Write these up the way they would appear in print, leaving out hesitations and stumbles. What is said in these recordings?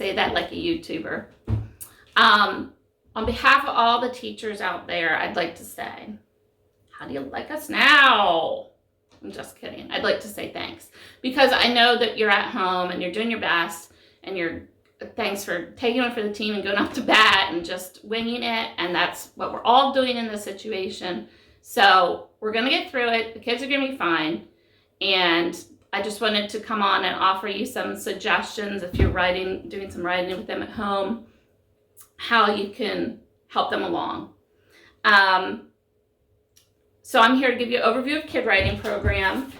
say that like a YouTuber. On behalf of all the teachers out there, I'd like to say, how do you like us now? I'm just kidding. I'd like to say thanks, because I know that you're at home and you're doing your best, and thanks for taking one for the team and going off to bat and just winging it. And that's what we're all doing in this situation. So we're going to get through it. The kids are going to be fine. And I just wanted to come on and offer you some suggestions if you're doing some writing with them at home, how you can help them along. So I'm here to give you an overview of Kid Writing Program.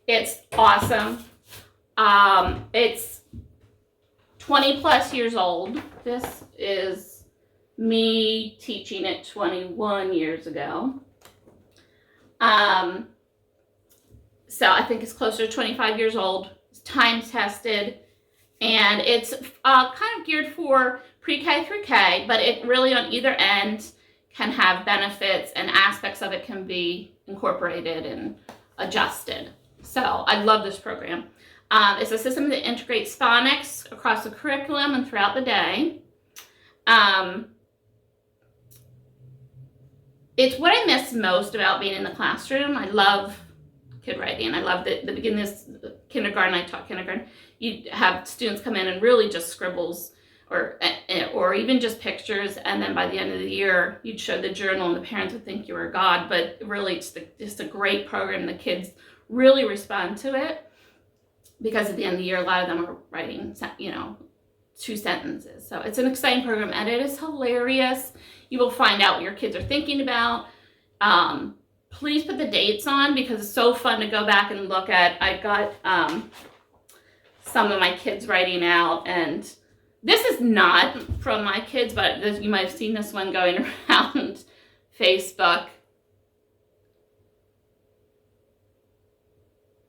It's awesome. It's 20 plus years old. This is me teaching it 21 years ago. So I think it's closer to 25 years old. It's time tested, and it's kind of geared for pre-K through K, but it really on either end can have benefits, and aspects of it can be incorporated and adjusted. So I love this program. It's a system that integrates phonics across the curriculum and throughout the day. It's what I miss most about being in the classroom. I love kid writing. I love the beginning of kindergarten. I taught kindergarten. You'd have students come in and really just scribbles or even just pictures, and then by the end of the year, you'd show the journal and the parents would think you were God. But really, it's just a great program. The kids really respond to it, because at the end of the year, a lot of them are writing, 2 sentences. So it's an exciting program, and it is hilarious. You will find out what your kids are thinking about. Please put the dates on, because it's so fun to go back and look at. I got some of my kids writing out, and this is not from my kids, but you might have seen this one going around Facebook.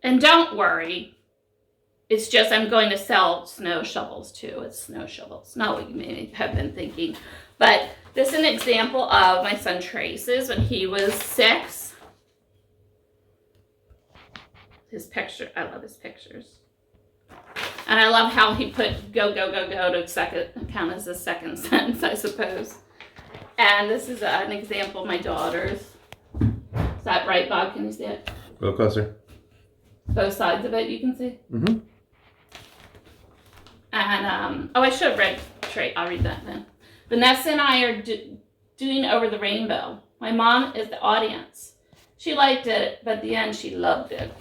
And don't worry, it's just I'm going to sell snow shovels too. It's snow shovels, not what you may have been thinking. But this is an example of my son Trace's when he was 6. His picture, I love his pictures. And I love how he put go, go, go, go to count as a second sentence, I suppose. And this is an example of my daughter's. Is that right, Bob? Can you see it? A little closer. Both sides of it, you can see? Mm-hmm. And, I should have read, I'll read that then. Vanessa and I are doing Over the Rainbow. My mom is the audience. She liked it, but at the end she loved it.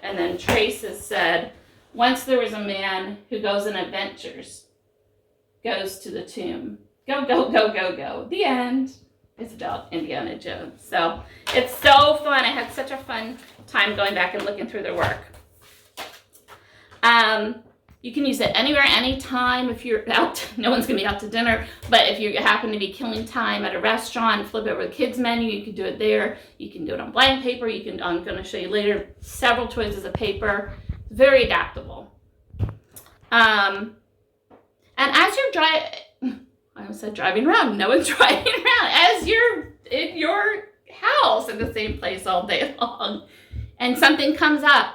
And then Trace has said, once there was a man who goes on adventures, goes to the tomb. Go, go, go, go, go. The end. It's about Indiana Jones. So it's so fun. I had such a fun time going back and looking through their work. You can use it anywhere, anytime. If you're out, no one's going to be out to dinner, but if you happen to be killing time at a restaurant, flip over the kids menu, you can do it there. You can do it on blank paper. I'm going to show you later several choices of paper. Very adaptable. And as you're I almost said driving around. No one's driving around. As you're in your house in the same place all day long, and something comes up,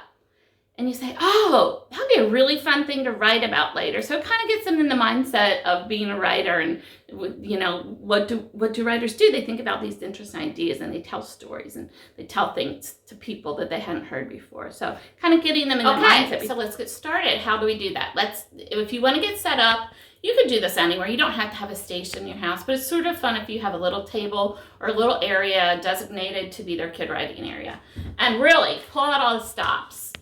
and you say, oh, that'd be a really fun thing to write about later. So it kind of gets them in the mindset of being a writer. And, what do writers do? They think about these interesting ideas, and they tell stories, and they tell things to people that they hadn't heard before. So kind of getting them in the mindset. So let's get started. How do we do that? If you want to get set up, you could do this anywhere. You don't have to have a station in your house, but it's sort of fun if you have a little table or a little area designated to be their kid writing area. And really, pull out all the stops.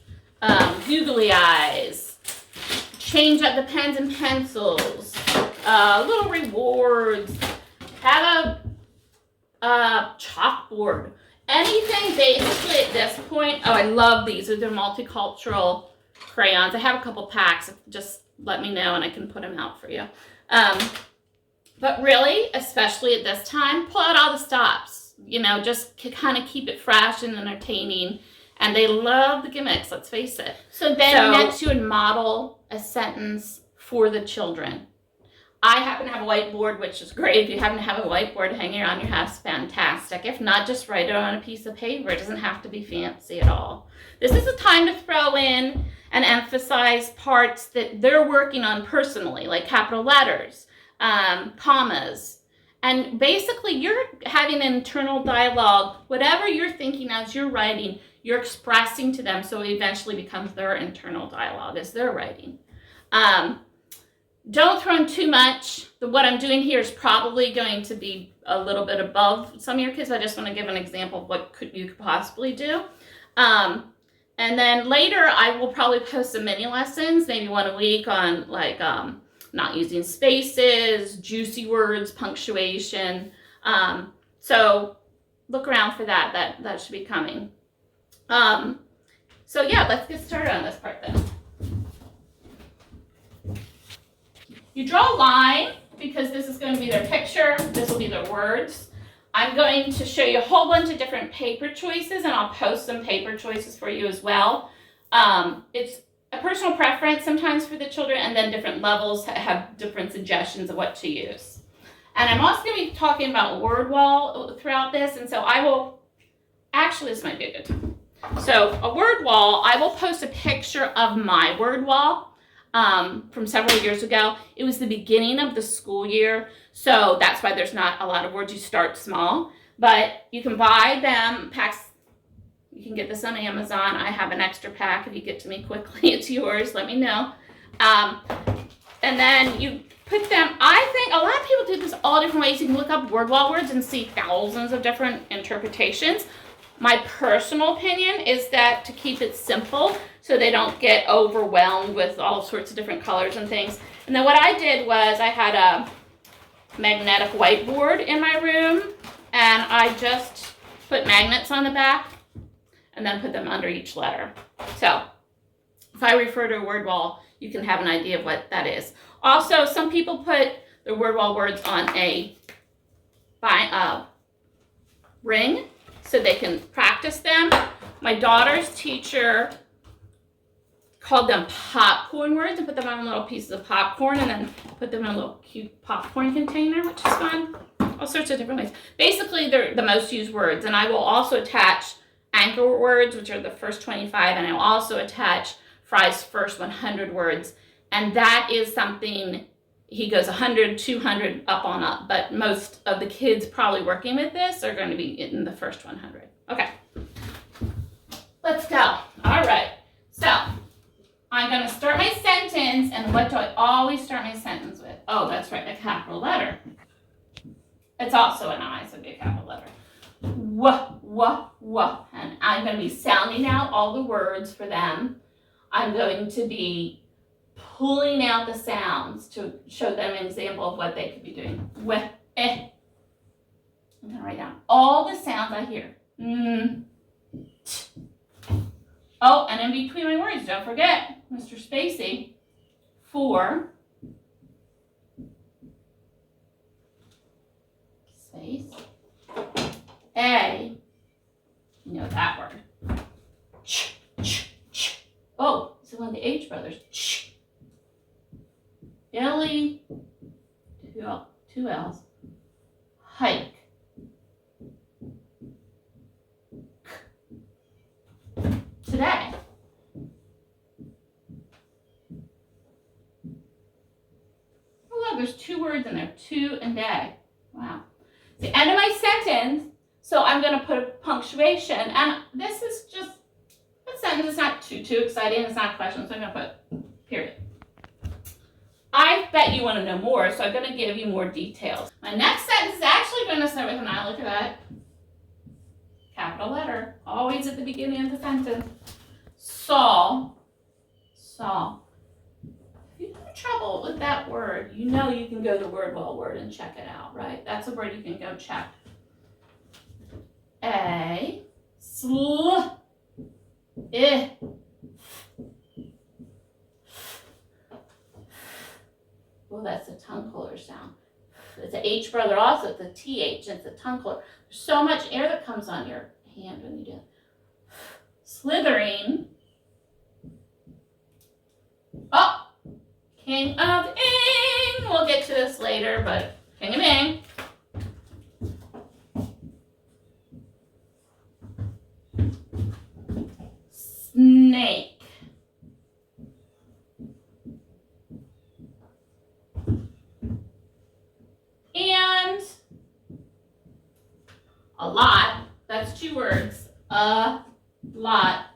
Googly eyes, change up the pens and pencils, little rewards, have a chalkboard, anything basically at this point. Oh, I love these. They're multicultural crayons. I have a couple packs. Just let me know and I can put them out for you. But really, especially at this time, pull out all the stops. Just kind of keep it fresh and entertaining. And they love the gimmicks, let's face it. So then next you would model a sentence for the children. I happen to have a whiteboard, which is great. If you happen to have a whiteboard hanging around your house, fantastic. If not, just write it on a piece of paper. It doesn't have to be fancy at all. This is a time to throw in and emphasize parts that they're working on personally, like capital letters, commas. And basically, you're having an internal dialogue. Whatever you're thinking as you're writing, you're expressing to them, so it eventually becomes their internal dialogue as they're writing. Don't throw in too much. What I'm doing here is probably going to be a little bit above some of your kids. I just want to give an example of what you could possibly do. And then later, I will probably post some mini lessons, maybe one a week on like not using spaces, juicy words, punctuation. So look around for that. That should be coming. So yeah, let's get started on this part then. You draw a line because this is going to be their picture. This will be their words. I'm going to show you a whole bunch of different paper choices, and I'll post some paper choices for you as well. It's a personal preference sometimes for the children, and then different levels have different suggestions of what to use. And I'm also going to be talking about word wall throughout this, and so I will, actually this might be a good time. So a word wall, I will post a picture of my word wall from several years ago. It was the beginning of the school year, so that's why there's not a lot of words. You start small, but you can buy them, packs. You can get this on Amazon. I have an extra pack. If you get to me quickly, it's yours. Let me know. And then you put them, I think a lot of people do this all different ways. You can look up word wall words and see thousands of different interpretations. My personal opinion is that to keep it simple so they don't get overwhelmed with all sorts of different colors and things. And then what I did was I had a magnetic whiteboard in my room, and I just put magnets on the back and then put them under each letter. So if I refer to a word wall, you can have an idea of what that is. Also, some people put the word wall words on a ring so they can practice them. My daughter's teacher called them popcorn words and put them on little pieces of popcorn and then put them in a little cute popcorn container, which is fun. All sorts of different ways. Basically, they're the most used words, and I will also attach anchor words, which are the first 25, and I will also attach Fry's first 100 words, and that is something he goes 100, 200, up on up, but most of the kids probably working with this are going to be in the first 100. Okay, let's go. All right, so I'm going to start my sentence, and what do I always start my sentence with? Oh, that's right, a capital letter. It's also an I, so it'd be a capital letter. And I'm going to be sounding out all the words for them. I'm going to be pulling out the sounds to show them an example of what they could be doing. I'm going to write down all the sounds I hear. Oh, and in between my words, don't forget, Mr. Spacey, for, space, A, you know that word. Oh, it's one of the H brothers. Illy, two L's, hike. Today. Oh, look, there's two words in there, to and day. Wow. It's the end of my sentence, so I'm going to put a punctuation, and this is just a sentence. It's not too exciting. It's not a question, so I'm going to put period. I bet you want to know more, so I'm going to give you more details. My next sentence is actually going to start with an I. Look at that. Capital letter, always at the beginning of the sentence. Saw. If you have trouble with that word, you know you can go to word wall word and check it out, right? That's a word you can go check. A, sl, I. Well, that's a tongue puller sound. It's an H brother also, it's a TH, it's a tongue puller. There's so much air that comes on your hand when you do it. Slithering. Oh, King of ing. We'll get to this later, but king of ing. Snake. And a lot, that's 2 words, a lot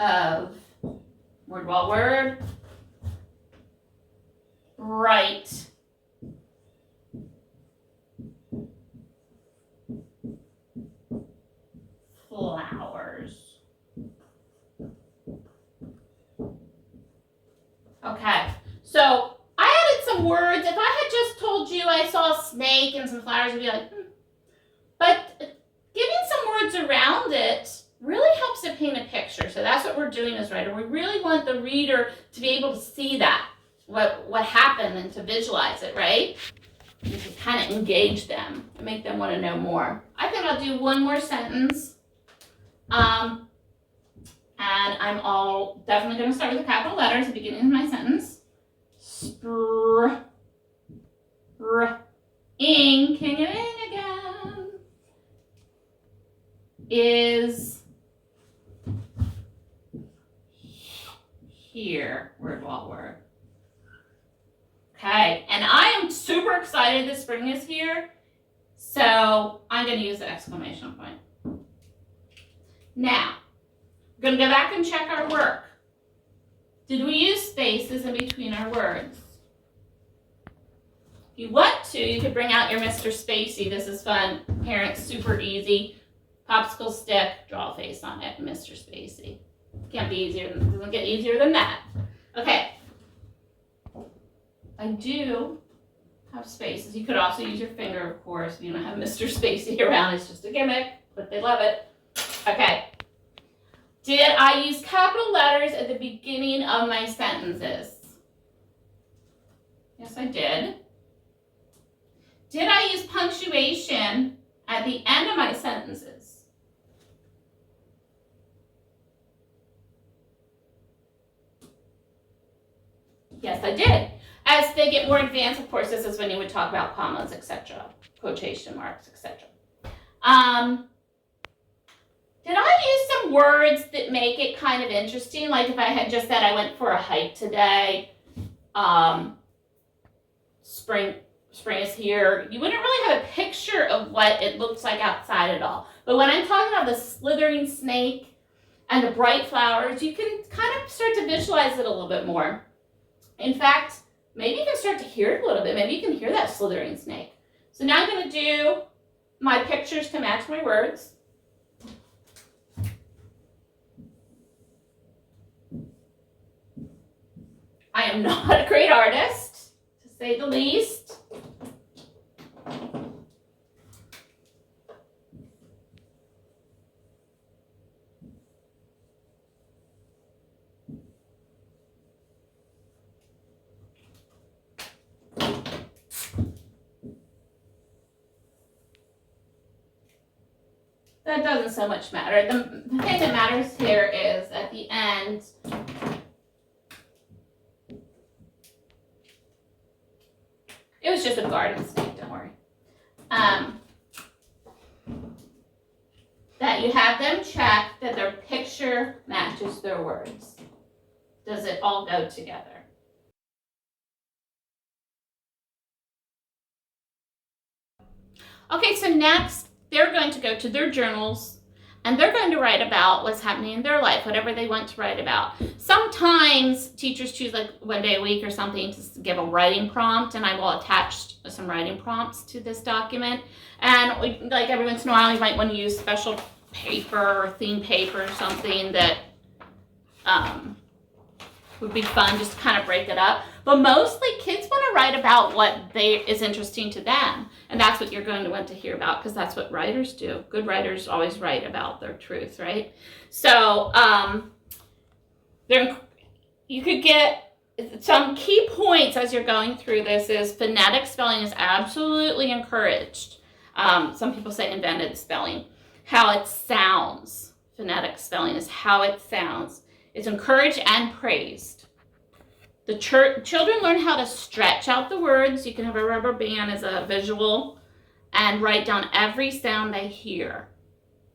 of, word, wall, word, bright flowers. Okay, so I added some words. If I had just told you I saw a snake and some flowers, you'd be like, But giving some words around it really helps to paint a picture. So that's what we're doing as writer. We really want the reader to be able to see that, what happened, and to visualize it, right? And to kind of engage them and make them want to know more. I think I'll do one more sentence. And I'm definitely going to start with the capital letters at the beginning of my sentence. Ing, king of ing again, is here, word, wall, word. Okay, and I am super excited that spring is here, so I'm going to use the exclamation point. Now, we're going to go back and check our work. Did we use spaces in between our words? If you want to, you could bring out your Mr. Spacey. This is fun. Parents, super easy. Popsicle stick, draw a face on it, Mr. Spacey. Can't be easier, doesn't get easier than that. Okay. I do have spaces. You could also use your finger, of course, if you don't have Mr. Spacey around. It's just a gimmick, but they love it. Okay. Did I use capital letters at the beginning of my sentences? Yes, I did. Did I use punctuation at the end of my sentences? Yes, I did. As they get more advanced, of course, this is when you would talk about commas, etc., quotation marks, etc. Did I use some words that make it kind of interesting? Like if I had just said I went for a hike today, spring is here, you wouldn't really have a picture of what it looks like outside at all. But when I'm talking about the slithering snake and the bright flowers, you can kind of start to visualize it a little bit more. In fact, maybe you can start to hear it a little bit. Maybe you can hear that slithering snake. So now I'm going to do my pictures to match my words. I am not a great artist, to say the least. That doesn't so much matter. The thing that matters here is at the end, it was just a garden snake, don't worry. That you have them check that their picture matches their words. Does it all go together? Okay, so next they're going to go to their journals and they're going to write about what's happening in their life, whatever they want to write about. Sometimes teachers choose like one day a week or something to give a writing prompt, and I will attach some writing prompts to this document. And like every once in a while, you might want to use special paper or theme paper or something that would be fun just to kind of break it up. But mostly kids want to write about what is interesting to them. And that's what you're going to want to hear about, because that's what writers do. Good writers always write about their truth, right? So you could get some key points as you're going through this is phonetic spelling is absolutely encouraged. Some people say invented spelling. How it sounds. Phonetic spelling is how it sounds. It's encouraged and praised. The children learn how to stretch out the words. You can have a rubber band as a visual and write down every sound they hear.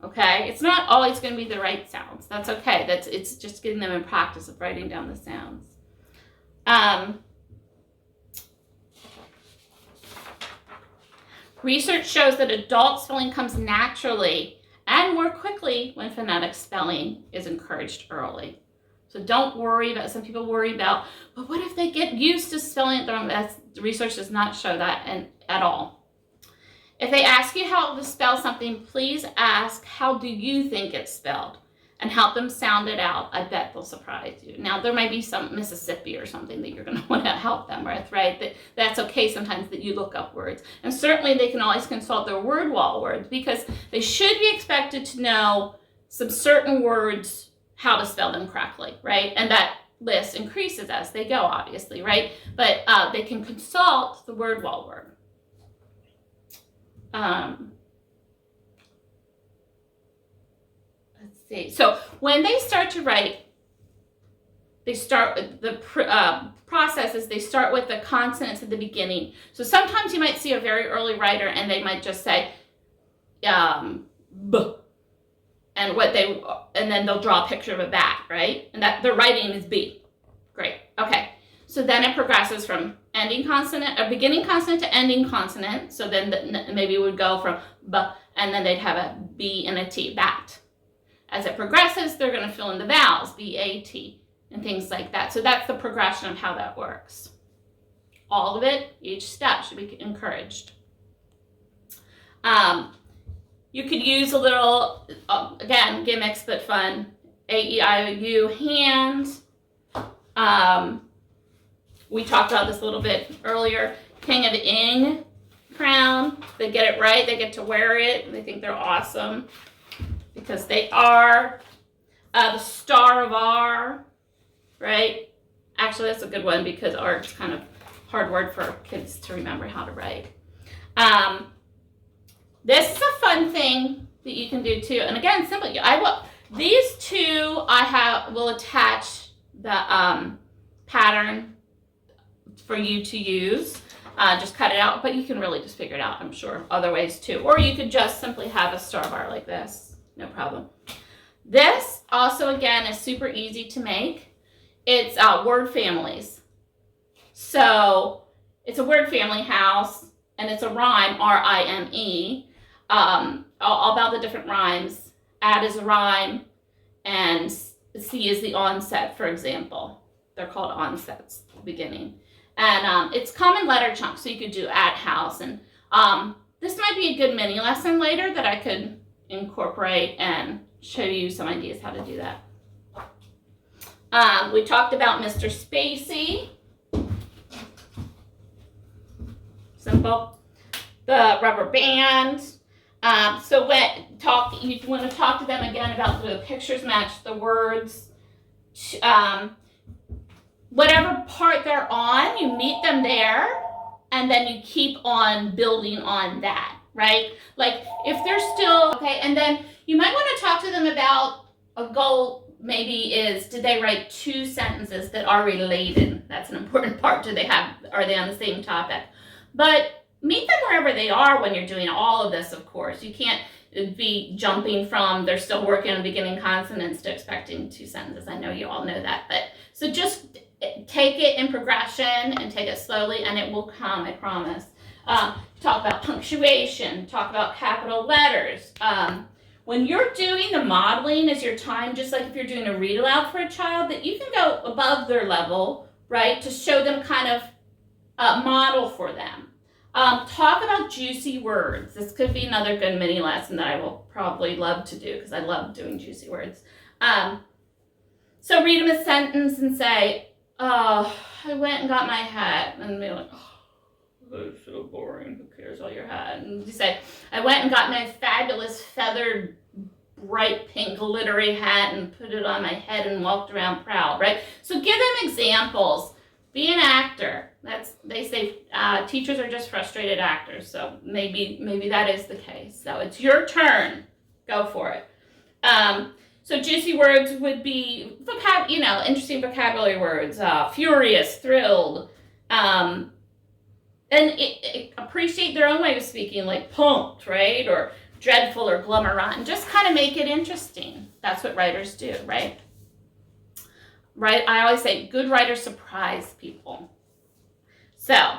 Okay? It's not always going to be the right sounds. That's okay. It's just getting them in practice of writing down the sounds. Research shows that adult spelling comes naturally and more quickly when phonetic spelling is encouraged early. So don't worry about, some people worry about, but what if they get used to spelling it wrong? The research does not show that at all. If they ask you how to spell something, please ask, how do you think it's spelled? And help them sound it out. I bet they'll surprise you. Now, there might be some Mississippi or something that you're going to want to help them with, right? That's okay sometimes that you look up words. And certainly they can always consult their word wall words, because they should be expected to know some certain words, how to spell them correctly, right? And that list increases as they go, obviously, right? But they can consult the word wall word. Let's see. So when they start to write, they start with the process is they start with the consonants at the beginning. So sometimes you might see a very early writer and they might just say b, and then they'll draw a picture of a bat, right? And that their writing is B. Great. Okay. So then it progresses from ending consonant, or beginning consonant to ending consonant. So then maybe it would go from b, and then they'd have a B and a T, bat. As it progresses, they're going to fill in the vowels, B, A, T, and things like that. So that's the progression of how that works. All of it, each step should be encouraged. You could use a little, again, gimmicks, but fun. A, E, I, O, U, hand. We talked about this a little bit earlier. King of Ing crown. They get it right. They get to wear it. They think they're awesome because they are. The Star of R, right? Actually, that's a good one because R is kind of hard word for kids to remember how to write. This is a fun thing that you can do too. And again, simply, these two will attach the pattern for you to use. Just cut it out, but you can really just figure it out, I'm sure, other ways too. Or you could just simply have a star bar like this, no problem. This also, again, is super easy to make. It's word families. So it's a word family house, and it's a rhyme, R-I-M-E. All about the different rhymes. Add is a rhyme, and C is the onset, for example. They're called onsets, beginning. And it's common letter chunks, so you could do at house. And this might be a good mini lesson later that I could incorporate and show you some ideas how to do that. We talked about Mr. Spacey. Simple. The rubber band. So you want to talk to them again about the pictures match the words. Whatever part they're on, you meet them there, and then you keep on building on that, right? Like if they're still, okay, and then you might want to talk to them about a goal maybe is, did they write 2 sentences that are related? That's an important part. Are they on the same topic? But meet them wherever they are when you're doing all of this, of course. You can't be jumping from they're still working on beginning consonants to expecting 2 sentences. I know you all know that. But so just take it in progression and take it slowly, and it will come, I promise. Talk about punctuation. Talk about capital letters. When you're doing the modeling is your time, just like if you're doing a read aloud for a child, that you can go above their level, right, to show them kind of model for them. Talk about juicy words. This could be another good mini lesson that I will probably love to do because I love doing juicy words. So read them a sentence and say, oh, I went and got my hat. And they're like, oh, that's so boring. Who cares all your hat? And you say, I went and got my fabulous feathered, bright pink glittery hat and put it on my head and walked around proud, right? So give them examples. Be an actor. They say teachers are just frustrated actors, so maybe that is the case. So it's your turn. Go for it. So juicy words would be interesting vocabulary words, furious, thrilled, and appreciate their own way of speaking, like pumped, right? Or dreadful or glum or rotten. Just kind of make it interesting. That's what writers do, right? Right? I always say good writers surprise people. So,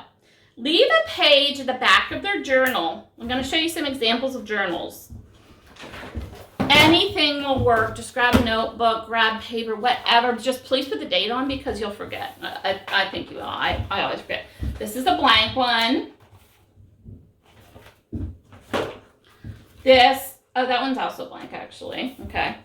leave a page at the back of their journal. I'm going to show you some examples of journals. Anything will work. Just grab a notebook, grab paper, whatever. Just please put the date on because you'll forget. I think you will. I always forget. This is a blank one. That one's also blank actually. Okay.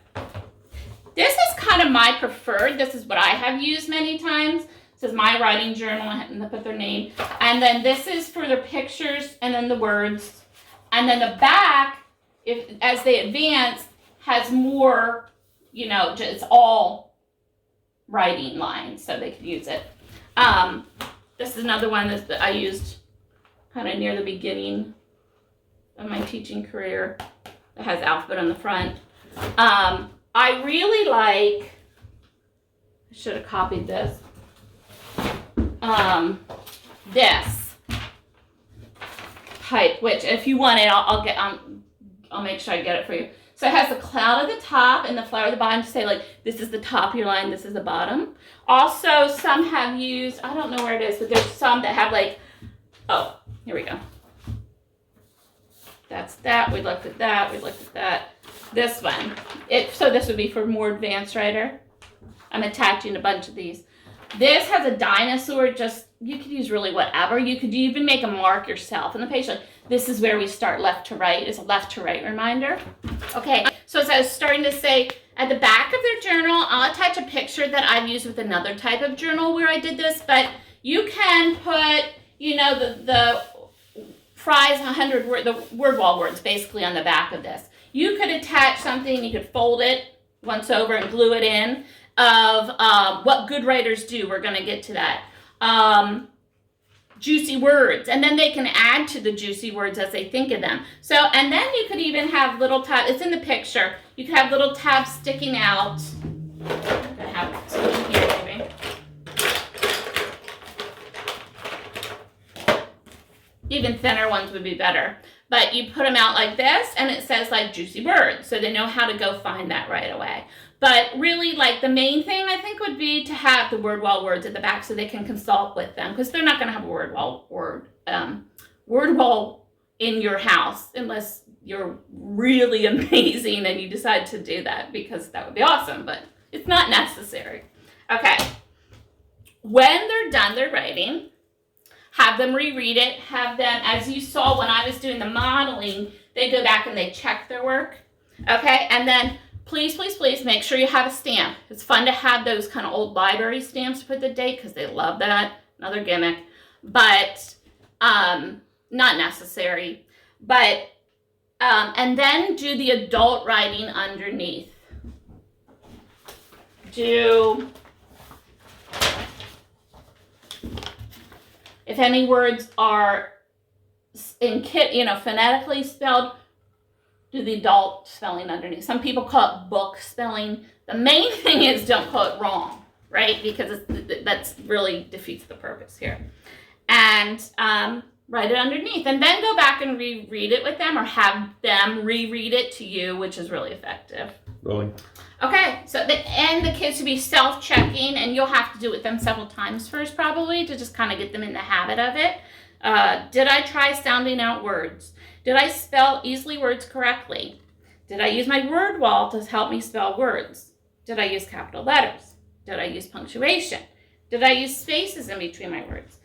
This is kind of my preferred. This is what I have used many times. It says my writing journal, and they put their name. And then this is for their pictures and then the words. And then the back, as they advance, has more, it's all writing lines, so they can use it. This is another one that I used kind of near the beginning of my teaching career. It has alphabet on the front. I really like, I should have copied this. This type, which if you want it, I'll make sure I get it for you. So it has the cloud at the top and the flower at the bottom to say, like, this is the top of your line, this is the bottom. Also, some have used, I don't know where it is, but there's some that have like, oh, here we go. That's that. We looked at that. We looked at that. This one. So this would be for more advanced writer. I'm attaching a bunch of these. This has a dinosaur. You could use really whatever. You could even make a mark yourself on the page. Like, this is where we start left to right. It's a left to right reminder. Okay. So as I was starting to say, at the back of their journal, I'll attach a picture that I've used with another type of journal where I did this. But you can put, the Fry's 100 word, the word wall words basically on the back of this. You could attach something, you could fold it once over and glue it in of what good writers do. We're going to get to that. Juicy words, and then they can add to the juicy words as they think of them. So, and then you could even have little tabs. It's in the picture. You could have little tabs sticking out. I'm going to have some here, maybe. Even thinner ones would be better. But you put them out like this, and it says like juicy words, so they know how to go find that right away. But really, like, the main thing I think would be to have the word wall words at the back so they can consult with them, because they're not going to have a word wall in your house unless you're really amazing and you decide to do that, because that would be awesome, but it's not necessary. Okay. When they're done their writing, have them reread it. Have them, as you saw when I was doing the modeling, they go back and they check their work. Okay, and then please, please, please make sure you have a stamp. It's fun to have those kind of old library stamps to put the date because they love that. Another gimmick, but not necessary. But and then do the adult writing underneath. If any words are phonetically spelled, do the adult spelling underneath. Some people call it book spelling. The main thing is don't call it wrong, right? Because that's really defeats the purpose here. And write it underneath. And then go back and reread it with them or have them reread it to you, which is really effective. Rolling. Okay, so the kids should be self-checking, and you'll have to do it with them several times first probably to just kind of get them in the habit of it. Did I try sounding out words? Did I spell easily words correctly? Did I use my word wall to help me spell words? Did I use capital letters? Did I use punctuation? Did I use spaces in between my words?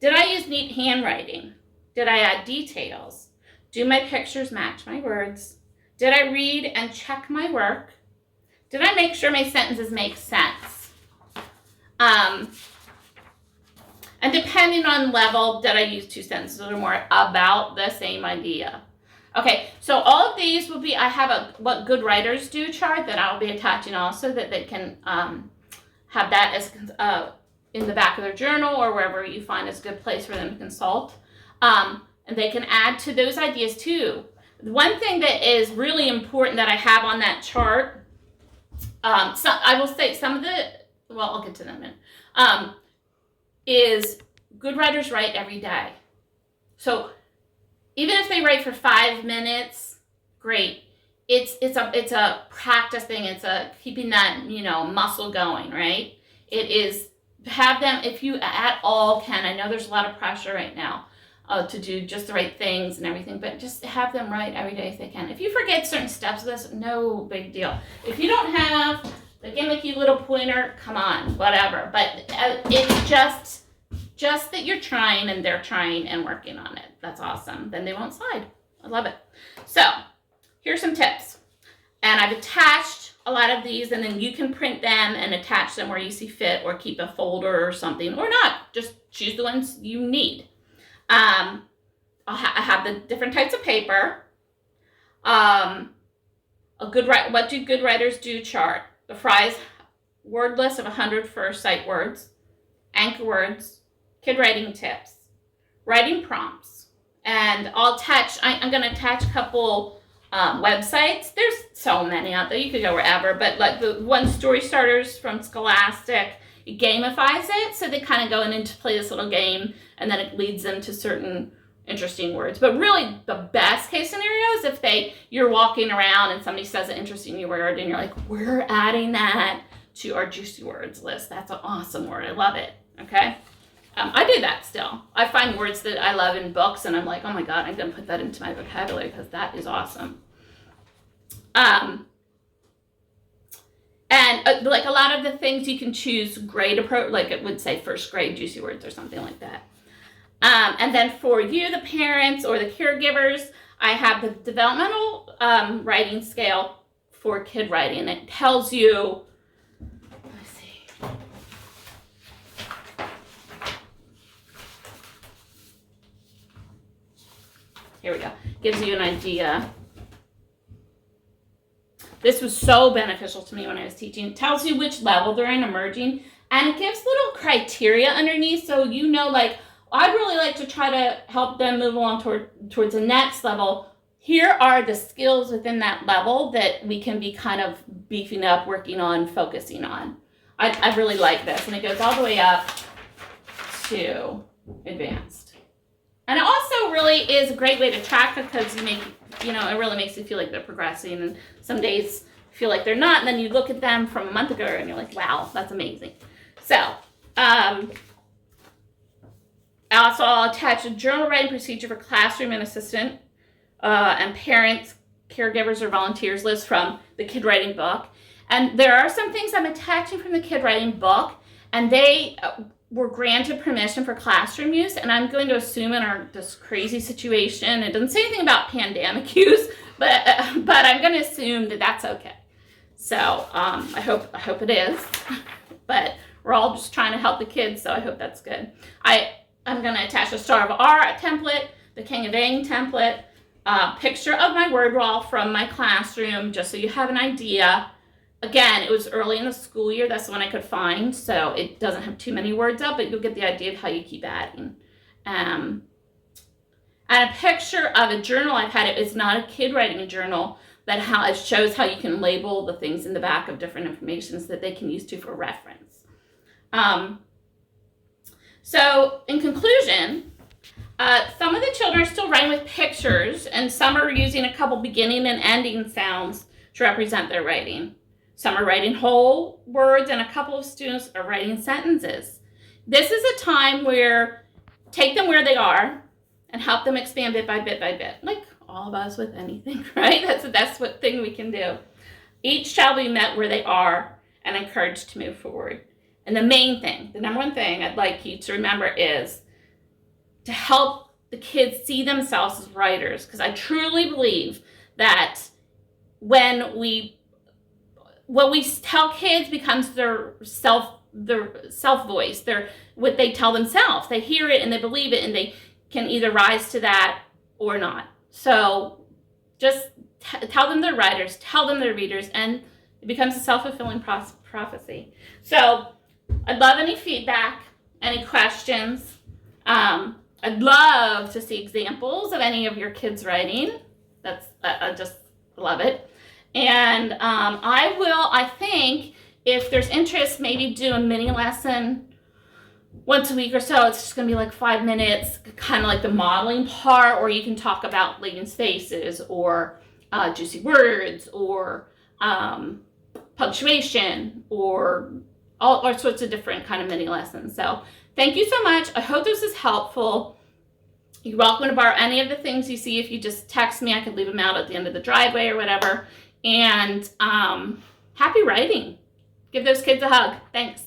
Did I use neat handwriting? Did I add details? Do my pictures match my words? Did I read and check my work? Did I make sure my sentences make sense? And depending on level, did I use 2 sentences or more about the same idea? Okay, so all of these will be, I have a what good writers do chart that I'll be attaching also that they can have that as in the back of their journal or wherever you find is a good place for them to consult. And they can add to those ideas too. One thing that is really important that I have on that chart So I will say some of the, well, I'll get to that in a minute, is good writers write every day. So even if they write for 5 minutes, great. It's a practice thing. It's a keeping that, muscle going, right? It is, have them, if you at all can. I know there's a lot of pressure right now to do just the right things and everything, but just have them write every day if they can. If you forget certain steps of this, no big deal. If you don't have the gimmicky little pointer, come on, whatever. But it's just that you're trying and they're trying and working on it. That's awesome. Then they won't slide. I love it. So here's some tips. And I've attached a lot of these, and then you can print them and attach them where you see fit, or keep a folder or something, or not. Just choose the ones you need. I have the different types of paper. What do good writers do chart. The Fry's word list of 100 first sight words, anchor words, kid writing tips, writing prompts, and I'm going to attach a couple websites. There's so many out there. You could go wherever, but like the one, Story Starters from Scholastic, it gamifies it, so they kind of go in to play this little game, and then it leads them to certain interesting words. But really, the best case scenario is if you're walking around and somebody says an interesting word, and you're like, we're adding that to our juicy words list. That's an awesome word. I love it. Okay. I do that still. I find words that I love in books, and I'm like, oh my God, I'm going to put that into my vocabulary because that is awesome. And like a lot of the things you can choose grade approach, like it would say first grade juicy words or something like that. And then for you, the parents or the caregivers, I have the developmental writing scale for kid writing. It tells you, let's see. Here we go. Gives you an idea. This was so beneficial to me when I was teaching. It tells you which level they're in, emerging, and it gives little criteria underneath, so you know, like, I'd really like to try to help them move along towards the next level. Here are the skills within that level that we can be kind of beefing up, working on, focusing on. I really like this, and it goes all the way up to advanced. And it also really is a great way to track it because it really makes you feel like they're progressing, and some days feel like they're not, and then you look at them from a month ago and you're like, wow, that's amazing. So, also, I'll attach a journal writing procedure for classroom and assistant and parents, caregivers, or volunteers list from the kid writing book. And there are some things I'm attaching from the kid writing book, and they were granted permission for classroom use. And I'm going to assume in this crazy situation, it doesn't say anything about pandemic use, but I'm going to assume that that's okay. So I hope it is. But we're all just trying to help the kids, so I hope that's good. I'm going to attach a Star of R template, the King of Ang template, a picture of my word wall from my classroom, just so you have an idea. Again, it was early in the school year. That's the one I could find, so it doesn't have too many words up, but you'll get the idea of how you keep adding. And a picture of a journal I've had. It's not a kid writing a journal, but it shows how you can label the things in the back of different information so that they can use for reference. So in conclusion, some of the children are still writing with pictures, and some are using a couple beginning and ending sounds to represent their writing. Some are writing whole words, and a couple of students are writing sentences. This is a time where take them where they are and help them expand bit by bit by bit, like all of us with anything, right? That's the best thing we can do. Each child will be met where they are and encouraged to move forward. And the main thing, the number one thing I'd like you to remember is to help the kids see themselves as writers, because I truly believe that what we tell kids becomes their self voice, what they tell themselves. They hear it and they believe it, and they can either rise to that or not. So just tell them they're writers, tell them they're readers, and it becomes a self-fulfilling prophecy. So I'd love any feedback, any questions. I'd love to see examples of any of your kids' writing. I just love it. And I think if there's interest, maybe do a mini lesson once a week or so. It's just going to be like 5 minutes, kind of like the modeling part, or you can talk about leading spaces or juicy words or punctuation or all sorts of different kind of mini lessons. So thank you so much. I hope this is helpful. You're welcome to borrow any of the things you see. If you just text me, I could leave them out at the end of the driveway or whatever. And happy writing. Give those kids a hug. Thanks.